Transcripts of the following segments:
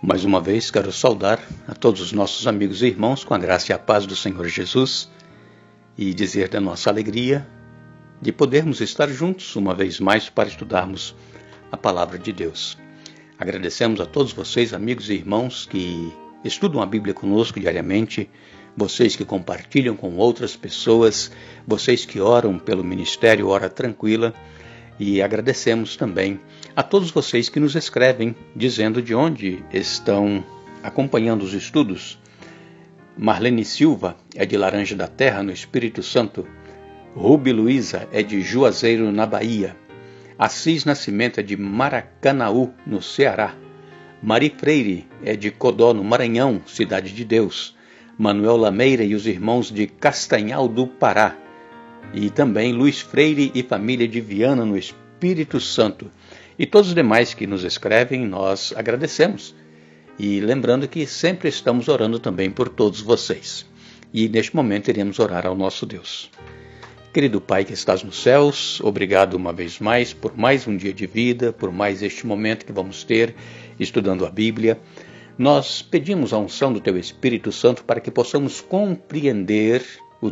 Mais uma vez quero saudar a todos os nossos amigos e irmãos com a graça e a paz do Senhor Jesus e dizer da nossa alegria de podermos estar juntos uma vez mais para estudarmos a Palavra de Deus. Agradecemos a todos vocês, amigos e irmãos, que estudam a Bíblia conosco diariamente, vocês que compartilham com outras pessoas, vocês que oram pelo Ministério Hora Tranquila, e agradecemos também a todos vocês que nos escrevem dizendo de onde estão acompanhando os estudos. Marlene Silva é de Laranja da Terra, no Espírito Santo. Rubi Luiza é de Juazeiro, na Bahia. Assis Nascimento é de Maracanaú, no Ceará. Mari Freire é de Codó, no Maranhão, Cidade de Deus. Manuel Lameira e os irmãos de Castanhal do Pará. E também Luiz Freire e família de Viana, no Espírito Santo. E todos os demais que nos escrevem, nós agradecemos. E lembrando que sempre estamos orando também por todos vocês. E neste momento iremos orar ao nosso Deus. Querido Pai que estás nos céus, obrigado uma vez mais por mais um dia de vida, por mais este momento que vamos ter estudando a Bíblia. Nós pedimos a unção do Teu Espírito Santo para que possamos compreender o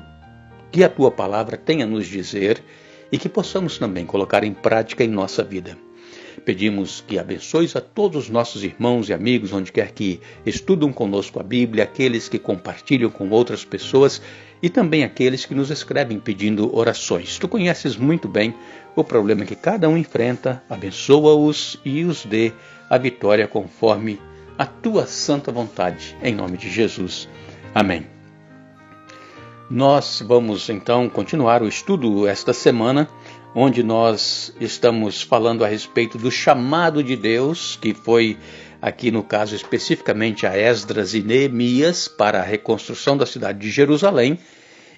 que a Tua Palavra tem a nos dizer e que possamos também colocar em prática em nossa vida. Pedimos que abençoes a todos os nossos irmãos e amigos, onde quer que estudam conosco a Bíblia, aqueles que compartilham com outras pessoas e também aqueles que nos escrevem pedindo orações. Tu conheces muito bem o problema que cada um enfrenta, abençoa-os e os dê a vitória conforme a Tua santa vontade, em nome de Jesus. Amém. Nós vamos então continuar o estudo esta semana, onde nós estamos falando a respeito do chamado de Deus, que foi aqui no caso especificamente a Esdras e Neemias para a reconstrução da cidade de Jerusalém,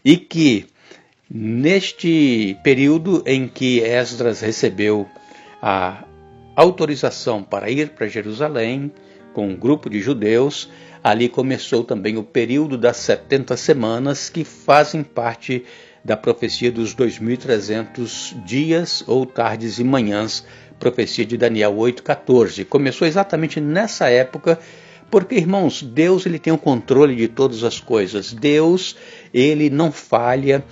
e que neste período em que Esdras recebeu a autorização para ir para Jerusalém com um grupo de judeus, ali começou também o período das 70 semanas, que fazem parte da profecia dos 2.300 dias ou tardes e manhãs, profecia de Daniel 8,14. Começou exatamente nessa época, porque, irmãos, Deus ele tem o controle de todas as coisas. Deus, ele não falha.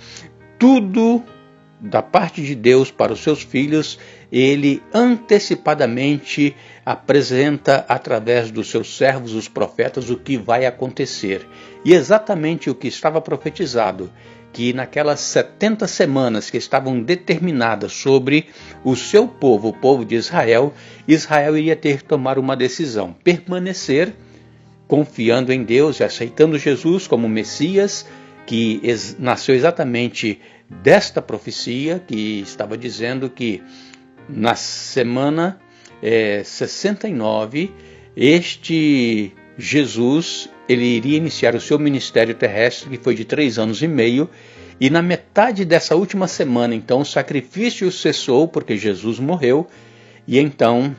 Tudo da parte de Deus para os seus filhos, ele antecipadamente apresenta através dos seus servos, os profetas, o que vai acontecer. E exatamente o que estava profetizado, que naquelas 70 semanas que estavam determinadas sobre o seu povo, o povo de Israel, Israel iria ter que tomar uma decisão: permanecer confiando em Deus e aceitando Jesus como Messias, que nasceu exatamente desta profecia, que estava dizendo que na semana 69, este Jesus ele iria iniciar o seu ministério terrestre, que foi de 3 anos e meio, e na metade dessa última semana, então, o sacrifício cessou, porque Jesus morreu, e então,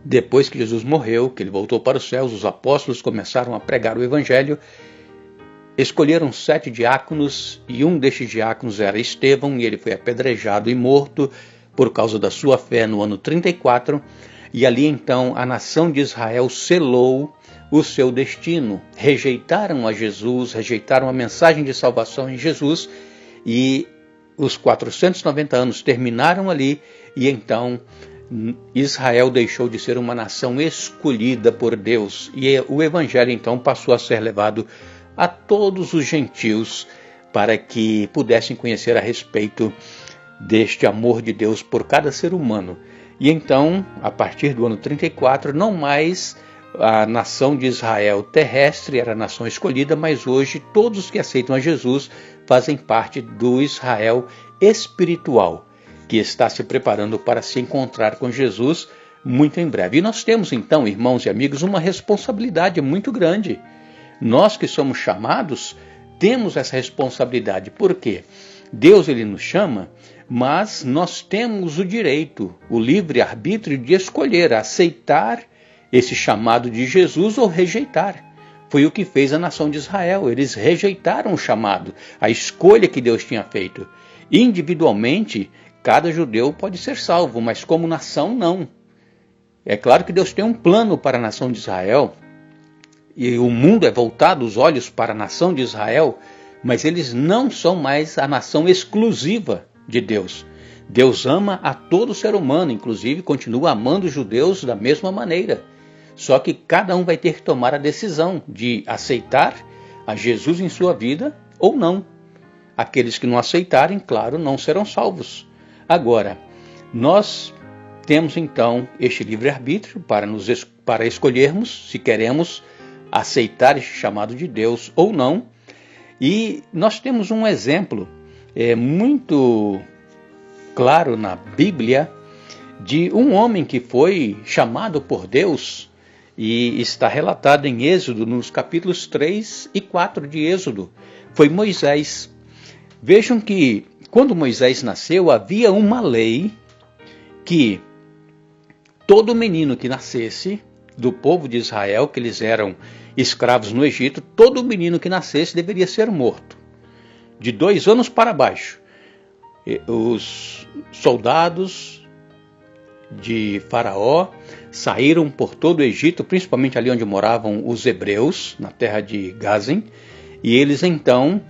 depois que Jesus morreu, que ele voltou para os céus, os apóstolos começaram a pregar o evangelho, escolheram 7 diáconos, e um destes diáconos era Estevão, e ele foi apedrejado e morto por causa da sua fé no ano 34, e ali então a nação de Israel selou o seu destino. Rejeitaram a Jesus, rejeitaram a mensagem de salvação em Jesus, e os 490 anos terminaram ali, e então Israel deixou de ser uma nação escolhida por Deus, e o evangelho então passou a ser levado a todos os gentios para que pudessem conhecer a respeito deste amor de Deus por cada ser humano. E então, a partir do ano 34, não mais a nação de Israel terrestre era a nação escolhida, mas hoje todos os que aceitam a Jesus fazem parte do Israel espiritual, que está se preparando para se encontrar com Jesus muito em breve. E nós temos então, irmãos e amigos, uma responsabilidade muito grande. Nós que somos chamados, temos essa responsabilidade. Por quê? Deus ele nos chama, mas nós temos o direito, o livre-arbítrio de escolher, aceitar esse chamado de Jesus ou rejeitar. Foi o que fez a nação de Israel. Eles rejeitaram o chamado, a escolha que Deus tinha feito. Individualmente, cada judeu pode ser salvo, mas como nação, não. É claro que Deus tem um plano para a nação de Israel, e o mundo é voltado os olhos para a nação de Israel, mas eles não são mais a nação exclusiva de Deus. Deus ama a todo ser humano, inclusive continua amando os judeus da mesma maneira. Só que cada um vai ter que tomar a decisão de aceitar a Jesus em sua vida ou não. Aqueles que não aceitarem, claro, não serão salvos. Agora, nós temos então este livre-arbítrio para escolhermos se queremos aceitar este chamado de Deus ou não. E nós temos um exemplo muito claro na Bíblia de um homem que foi chamado por Deus e está relatado em Êxodo, nos capítulos 3 e 4 de Êxodo. Foi Moisés. Vejam que quando Moisés nasceu, havia uma lei que todo menino que nascesse do povo de Israel, que eles eram escravos no Egito, todo menino que nascesse deveria ser morto. De 2 anos para baixo. Os soldados de Faraó saíram por todo o Egito, principalmente ali onde moravam os hebreus, na terra de Gázem, e eles então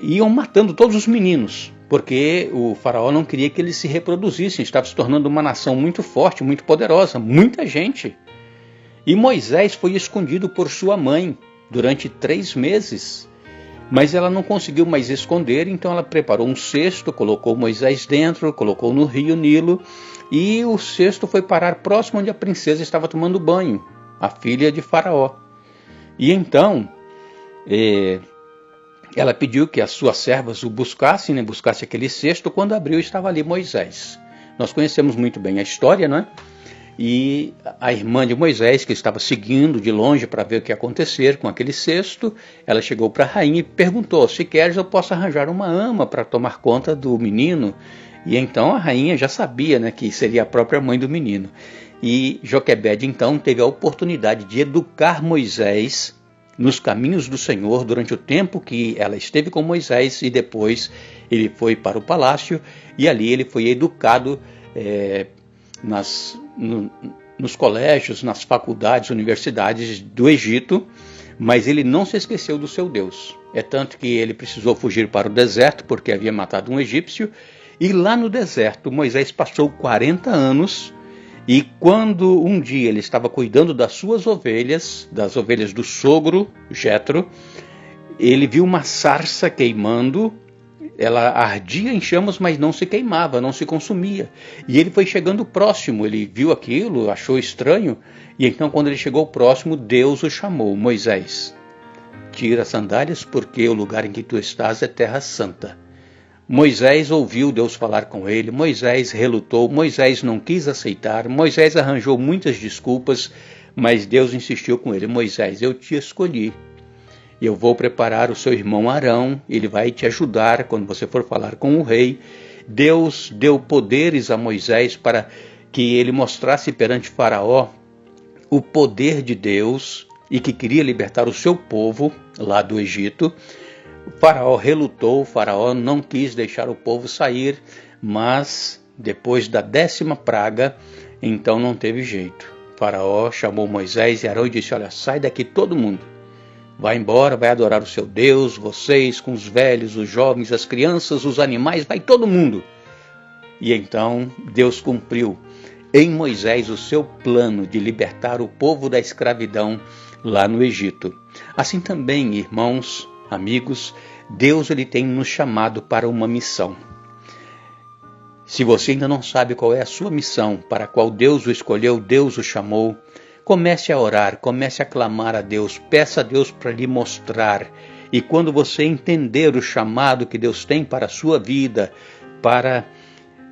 iam matando todos os meninos, porque o Faraó não queria que eles se reproduzissem, estava se tornando uma nação muito forte, muito poderosa, muita gente. E Moisés foi escondido por sua mãe durante 3 meses, mas ela não conseguiu mais esconder, então ela preparou um cesto, colocou Moisés dentro, colocou no rio Nilo, e o cesto foi parar próximo onde a princesa estava tomando banho, a filha de Faraó. E então ela pediu que as suas servas o buscassem, buscasse aquele cesto. Quando abriu, estava ali Moisés. Nós conhecemos muito bem a história, não é? E a irmã de Moisés, que estava seguindo de longe para ver o que ia acontecer com aquele cesto, ela chegou para a rainha e perguntou: se queres, eu posso arranjar uma ama para tomar conta do menino. E então a rainha já sabia, né, que seria a própria mãe do menino. E Joquebede então teve a oportunidade de educar Moisés nos caminhos do Senhor durante o tempo que ela esteve com Moisés, e depois ele foi para o palácio e ali ele foi educado nos colégios, nas faculdades, universidades do Egito, mas ele não se esqueceu do seu Deus. É tanto que ele precisou fugir para o deserto porque havia matado um egípcio, e lá no deserto Moisés passou 40 anos, e quando um dia ele estava cuidando das suas ovelhas, das ovelhas do sogro, Jetro, ele viu uma sarça queimando. Ela ardia em chamas, mas não se queimava, não se consumia. E ele foi chegando próximo, ele viu aquilo, achou estranho, e então quando ele chegou próximo, Deus o chamou: Moisés, tira as sandálias, porque o lugar em que tu estás é terra santa. Moisés ouviu Deus falar com ele, Moisés relutou, Moisés não quis aceitar, Moisés arranjou muitas desculpas, mas Deus insistiu com ele: Moisés, eu te escolhi. Eu vou preparar o seu irmão Arão, ele vai te ajudar quando você for falar com o rei. Deus deu poderes a Moisés para que ele mostrasse perante Faraó o poder de Deus e que queria libertar o seu povo lá do Egito. O Faraó relutou, o Faraó não quis deixar o povo sair, mas depois da 10ª praga, então não teve jeito. O Faraó chamou Moisés e Arão e disse: olha, sai daqui todo mundo. Vai embora, vai adorar o seu Deus, vocês com os velhos, os jovens, as crianças, os animais, vai todo mundo. E então Deus cumpriu em Moisés o seu plano de libertar o povo da escravidão lá no Egito. Assim também, irmãos, amigos, Deus ele tem nos chamado para uma missão. Se você ainda não sabe qual é a sua missão, para a qual Deus o escolheu, Deus o chamou, comece a orar, comece a clamar a Deus, peça a Deus para lhe mostrar. E quando você entender o chamado que Deus tem para a sua vida, para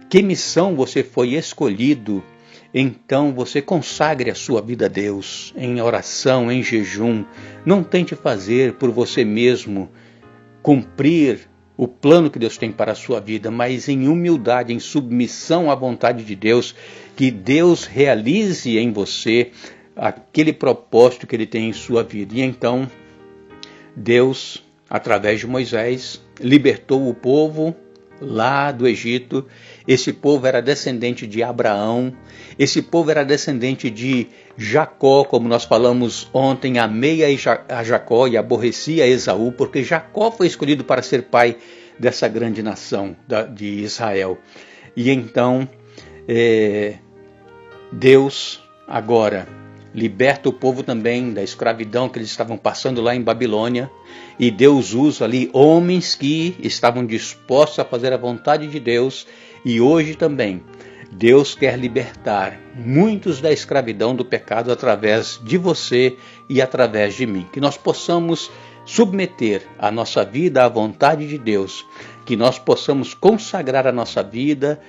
que missão você foi escolhido, então você consagre a sua vida a Deus, em oração, em jejum. Não tente fazer por você mesmo, cumprir o plano que Deus tem para a sua vida, mas em humildade, em submissão à vontade de Deus, que Deus realize em você aquele propósito que ele tem em sua vida. E então Deus, através de Moisés, libertou o povo lá do Egito, esse povo era descendente de Abraão, esse povo era descendente de Jacó, como nós falamos ontem, amei a Jacó e aborreci a Esaú, porque Jacó foi escolhido para ser pai dessa grande nação de Israel. E então, Deus agora liberta o povo também da escravidão que eles estavam passando lá em Babilônia, e Deus usa ali homens que estavam dispostos a fazer a vontade de Deus, e hoje também Deus quer libertar muitos da escravidão do pecado através de você e através de mim, que nós possamos submeter a nossa vida à vontade de Deus, que nós possamos consagrar a nossa vida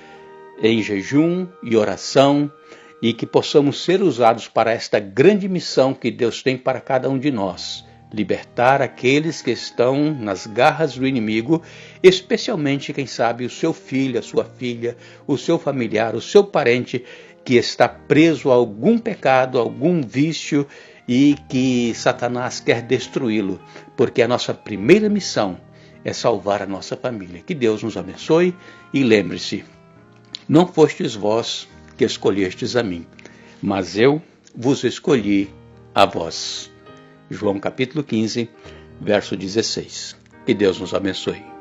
em jejum e oração, e que possamos ser usados para esta grande missão que Deus tem para cada um de nós, libertar aqueles que estão nas garras do inimigo, especialmente, quem sabe, o seu filho, a sua filha, o seu familiar, o seu parente que está preso a algum pecado, a algum vício e que Satanás quer destruí-lo, porque a nossa primeira missão é salvar a nossa família. Que Deus nos abençoe e lembre-se, não fostes vós que escolhestes a mim, mas eu vos escolhi a vós. João capítulo 15, verso 16. Que Deus nos abençoe.